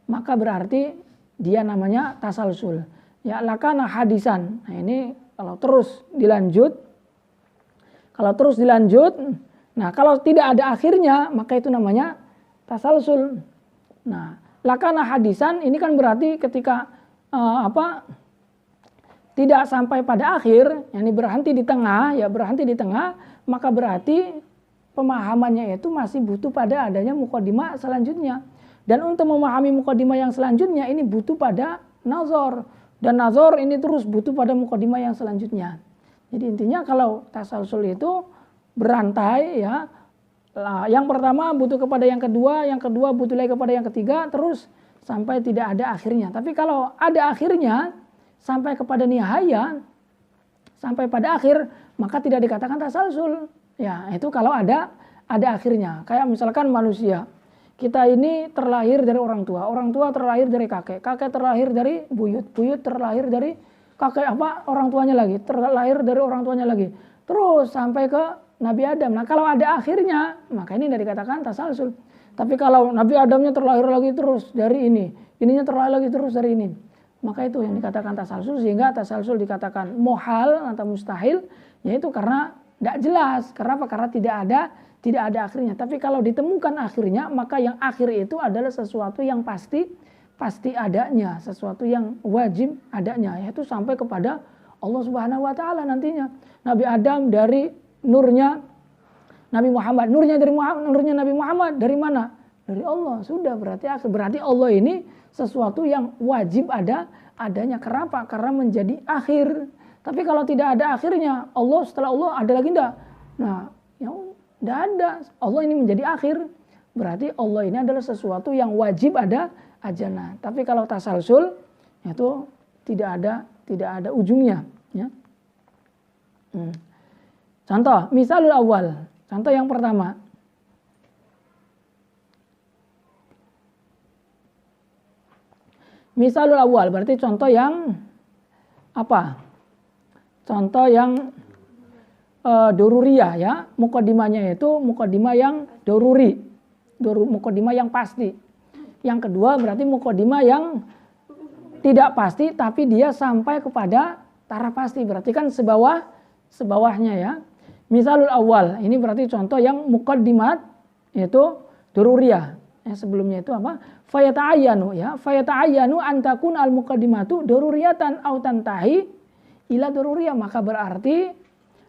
maka berarti dia namanya tasalsul. Ya, lakana hadisan. Nah, ini kalau terus dilanjut, nah kalau tidak ada akhirnya, maka itu namanya tasalsul. Nah, lakana hadisan ini kan berarti ketika tidak sampai pada akhir, yakni berhenti di tengah, maka berarti pemahamannya itu masih butuh pada adanya muqaddimah selanjutnya. Dan untuk memahami muqaddimah yang selanjutnya ini butuh pada nazar, dan nazar ini terus butuh pada muqaddimah yang selanjutnya. Jadi intinya kalau tasalsul itu berantai, ya. Yang pertama butuh kepada yang kedua butuh lagi kepada yang ketiga, terus sampai tidak ada akhirnya. Tapi kalau ada akhirnya sampai kepada nihaya, sampai pada akhir, maka tidak dikatakan tasalsul. Ya, itu kalau ada akhirnya. Kayak misalkan manusia, kita ini terlahir dari orang tua terlahir dari kakek terlahir dari buyut terlahir dari kakek orang tuanya lagi, terlahir dari orang tuanya lagi, terus sampai ke Nabi Adam. Nah, kalau ada akhirnya, maka ini tidak dikatakan tasalsul. Tapi kalau Nabi Adamnya terlahir lagi terus dari ininya terlahir lagi terus dari ini, maka itu yang dikatakan tasalsul. Sehingga tasalsul dikatakan muhal atau mustahil, yaitu karena tidak jelas. Karena apa? Karena tidak ada akhirnya. Tapi kalau ditemukan akhirnya, maka yang akhir itu adalah sesuatu yang pasti adanya, sesuatu yang wajib adanya, yaitu sampai kepada Allah Subhanahu wa taala nantinya. Nabi Adam dari nurnya Nabi Muhammad, nurnya Nabi Muhammad dari mana? Dari Allah. Sudah, berarti Allah ini sesuatu yang wajib adanya. Kenapa? Karena menjadi akhir. Tapi kalau tidak ada akhirnya, Allah setelah Allah ada lagi enggak? Nah, ya enggak ada. Allah ini menjadi akhir. Berarti Allah ini adalah sesuatu yang wajib adanya. Tapi kalau tasalsul itu tidak ada ujungnya, ya. Contoh, misalul awal. Contoh yang pertama. Misalul awal berarti contoh yang apa? Contoh yang doruriyah, ya. Muqaddimahnya itu muqaddimah yang doruri. Muqaddimah yang pasti. Yang kedua berarti muqaddimah yang tidak pasti tapi dia sampai kepada taraf pasti. Berarti kan sebawahnya, ya. Misalul awal, ini berarti contoh yang muqaddimat yaitu doruriyah. Sebelumnya itu apa? Fayata'ayyanu, ya. Fayata'ayyanu antakun al muqaddimatu doruriyatan au tantahi ila doruriyah. Maka berarti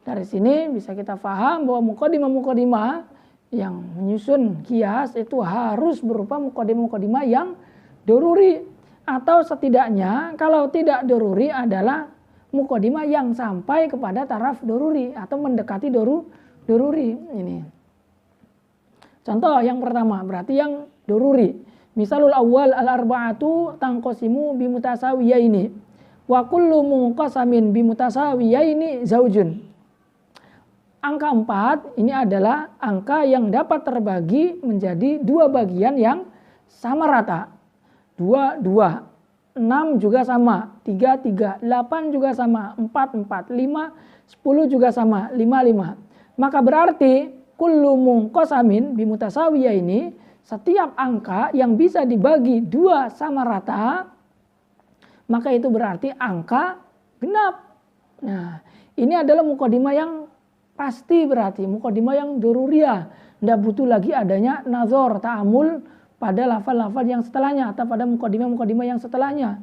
dari sini bisa kita paham bahwa muqaddimah yang menyusun kias itu harus berupa muqaddimah yang doruri, atau setidaknya kalau tidak doruri adalah muqaddimah yang sampai kepada taraf doruri atau mendekati doruri. Ini contoh yang pertama, berarti yang doruri. Misalul awal al-arba'atu tangqasimu bimutasawiyaini wa kullu munqasamin bimutasawiyaini zaujun. Angka 4 ini adalah angka yang dapat terbagi menjadi dua bagian yang sama rata. Dua. 6 juga sama, 3, 3, 8 juga sama, 4, 4, 5, 10 juga sama, 5, 5. Maka berarti kullu munqasamin bimutasawiyah ini, setiap angka yang bisa dibagi 2 sama rata, maka itu berarti angka genap. Nah, ini adalah mukadimah yang pasti, berarti mukadimah yang dururiyah. Tidak butuh lagi adanya nazar, ta'amul pada lafal-lafal yang setelahnya atau pada mukadimah-mukadimah yang setelahnya.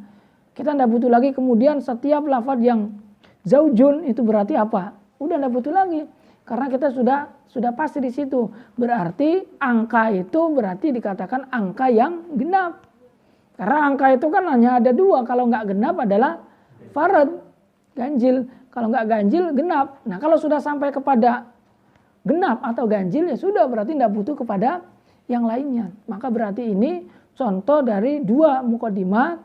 Kita tidak butuh lagi kemudian setiap lafal yang zaujun itu berarti apa? Udah tidak butuh lagi. Karena kita sudah pasti di situ. Berarti angka itu berarti dikatakan angka yang genap. Karena angka itu kan hanya ada 2. Kalau nggak genap adalah farad, ganjil. Kalau nggak ganjil, genap. Nah, kalau sudah sampai kepada genap atau ganjil, ya sudah, berarti tidak butuh kepada yang lainnya. Maka berarti ini contoh dari 2 mukadimah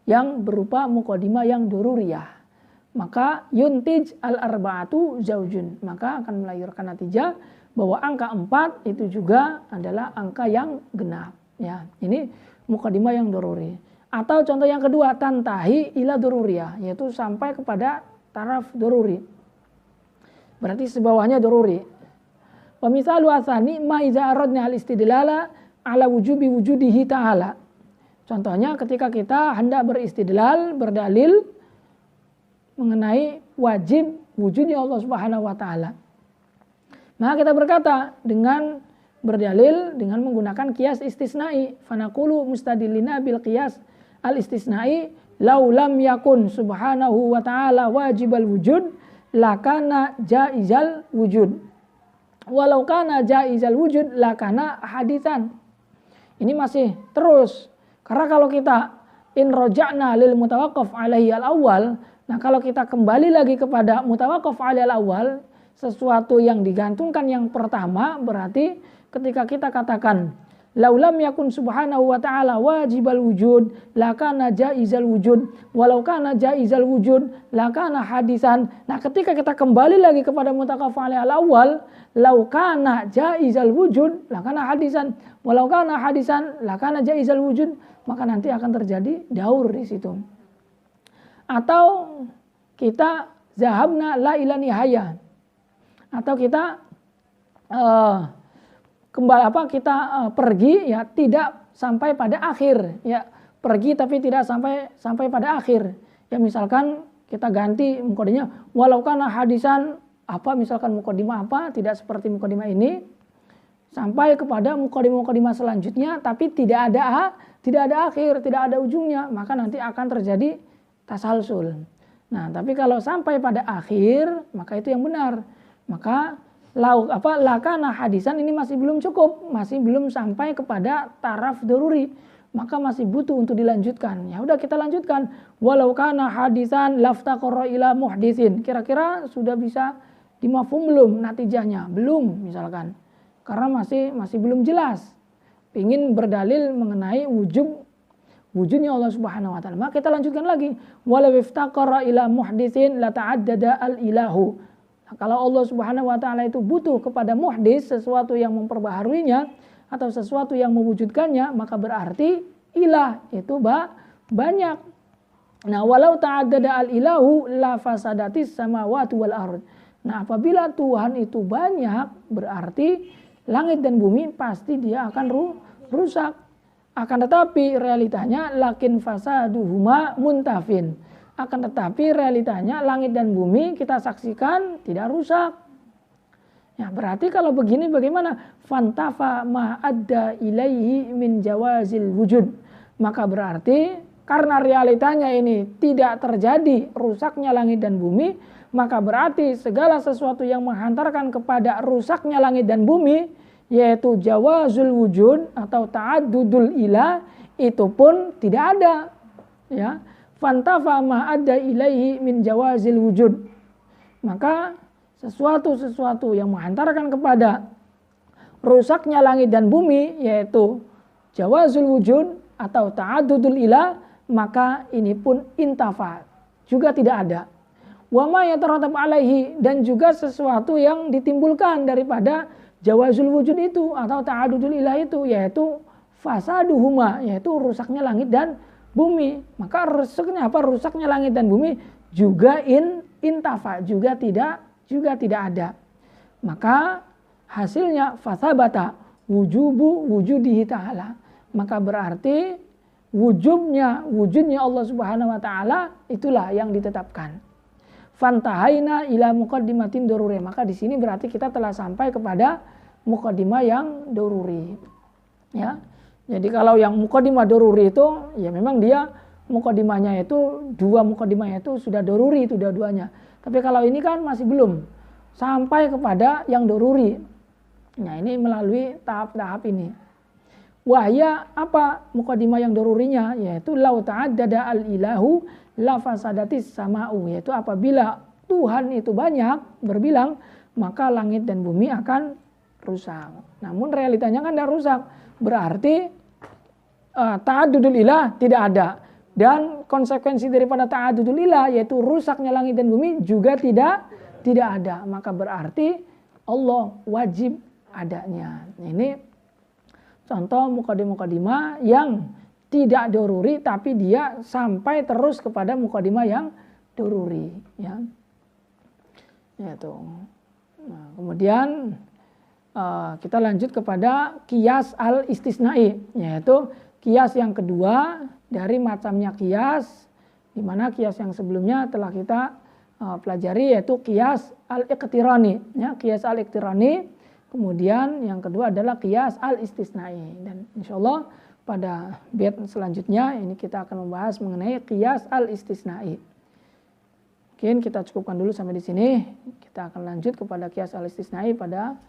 yang berupa mukadimah yang dururiyah. Maka yuntij al-arba'atu zaujun. Maka akan melahirkan natijah bahwa angka 4 itu juga adalah angka yang genap. Ya, ini mukadimah yang dururi. Atau contoh yang kedua, tantahi ila dururiyah, yaitu sampai kepada taraf dururi. Berarti sebawahnya dururi. Wa misalu asani ma iza aradna al-istidlala ala wujubi wujudihi ta'ala. Contohnya ketika kita hendak beristidlal, berdalil mengenai wajib wujudnya Allah Subhanahu wa taala. Maka kita berkata dengan berdalil dengan menggunakan qiyas istisnai. Fanaqulu mustadillina bil qiyas al-istisnai law lam yakun subhanahu wa ta'ala wajibal wujud lakana jaizal wujud. Walau kana jaizal wujud lakana hadisan. Ini masih terus. Karena kalau kita in roja'na lil mutawaqqaf alaihi al-awwal, nah kalau kita kembali lagi kepada mutawaqqaf alaihi al-awwal, sesuatu yang digantungkan yang pertama, berarti ketika kita katakan laulam yakun subhanahu wa ta'ala wajibal wujud lakana jaizal wujud walau kana jaizal wujud lakana hadisan. Nah, ketika kita kembali lagi kepada mutawaqqaf alaihi al-awwal, lau kana jaizal wujud lakana hadisan walau kana hadisan lakana jaizal wujud, maka nanti akan terjadi daur di situ. Atau kita zahabna la ila nihaya, atau kita pergi ya tidak sampai pada akhir, ya pergi tapi tidak sampai pada akhir. Ya misalkan kita ganti mukadimahnya walau kana hadisan apa, misalkan mukadimah apa, tidak seperti mukadimah ini, sampai kepada mukadimah selanjutnya tapi tidak ada akhir, tidak ada ujungnya, maka nanti akan terjadi tasalsul. Nah, tapi kalau sampai pada akhir, maka itu yang benar. Maka lakana hadisan ini masih belum cukup, masih belum sampai kepada taraf daruri, maka masih butuh untuk dilanjutkan. Ya udah, kita lanjutkan. Walau kana hadisan laftaqara ila muhdisin. Kira-kira sudah bisa dimafhum belum natijahnya? Belum, misalkan. Karena masih belum jelas. Ingin berdalil mengenai wujudnya Allah Subhanahu wa taala. Maka kita lanjutkan lagi. Walau iftaqara ila muhdisin la ta'addada al-ilahu. Kalau Allah Subhanahu wa taala itu butuh kepada muhdis, sesuatu yang memperbaharuinya atau sesuatu yang mewujudkannya, maka berarti ilah itu banyak. Nah, walau ta'addada al-ilahu la fasadatis samawati wal ard. Nah, apabila Tuhan itu banyak, berarti langit dan bumi pasti dia akan rusak. Akan tetapi realitanya lakin fasaduhuma muntafin. Akan tetapi realitanya langit dan bumi kita saksikan tidak rusak. Ya, berarti kalau begini bagaimana? Fantafa ma adda ilaihi min jawazil wujud. Maka berarti karena realitanya ini tidak terjadi rusaknya langit dan bumi, maka berarti segala sesuatu yang menghantarkan kepada rusaknya langit dan bumi, yaitu jawazul wujud atau ta'addudul ilah, itu pun tidak ada. Ya. Fantafa ma adda ilaihi min jawazil wujud. Maka sesuatu yang menghantarkan kepada rusaknya langit dan bumi, yaitu jawazul wujud atau ta'addudul ilah, maka ini pun intafa, juga tidak ada. Wa ma yataratab alaihi, dan juga sesuatu yang ditimbulkan daripada jawazul wujud itu atau ta'addudul ilah itu, yaitu fasaduhuma, yaitu rusaknya langit dan bumi. Maka rusaknya apa? Rusaknya langit dan bumi juga intafa, juga tidak ada. Maka hasilnya fasabata wujudihi ta'ala. Maka berarti wujudnya Allah Subhanahu wa taala itulah yang ditetapkan. Fantahaina ila muqaddimatin daruri. Maka di sini berarti kita telah sampai kepada muqaddimah yang daruri. Ya. Jadi kalau yang muqaddimah daruri itu ya memang dia muqaddimahnya itu dua muqaddimahnya itu sudah daruri itu dua-duanya. Tapi kalau ini kan masih belum sampai kepada yang daruri. Nah, ini melalui tahap-tahap ini. Wahya apa muqaddimah yang darurinya? Yaitu lau ta'addada al-ilahu la fasadatis sama'u, yaitu apabila Tuhan itu banyak berbilang maka langit dan bumi akan rusak. Namun realitanya kan tidak rusak. Berarti ta'addudul ilah tidak ada. Dan konsekuensi daripada ta'addudul ilah yaitu rusaknya langit dan bumi juga tidak ada. Maka berarti Allah wajib adanya. Ini contoh muqaddimah yang tidak daruri tapi dia sampai terus kepada muqaddimah yang daruri, ya. Yaitu. Nah, kemudian kita lanjut kepada qiyas al-istisnai, yaitu qiyas yang kedua dari macamnya qiyas, di mana qiyas yang sebelumnya telah kita pelajari yaitu qiyas al-iqtirani, ya, qiyas al-iqtirani. Kemudian yang kedua adalah qiyas al-istisnai, dan insyaallah pada bait selanjutnya ini kita akan membahas mengenai qiyas al-istisnai. Mungkin kita cukupkan dulu sampai di sini. Kita akan lanjut kepada qiyas al-istisnai pada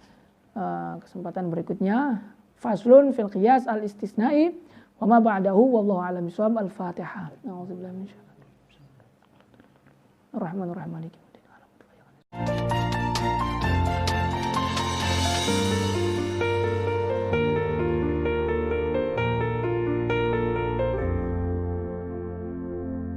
kesempatan berikutnya. Faslun fil qiyas al-istisnai wa ma ba'dahu wallahu a'lam bishawab. Al-Fatihah. A'udzubillahi minasyaitonir rajim. Ar-Rahmanir Rahim.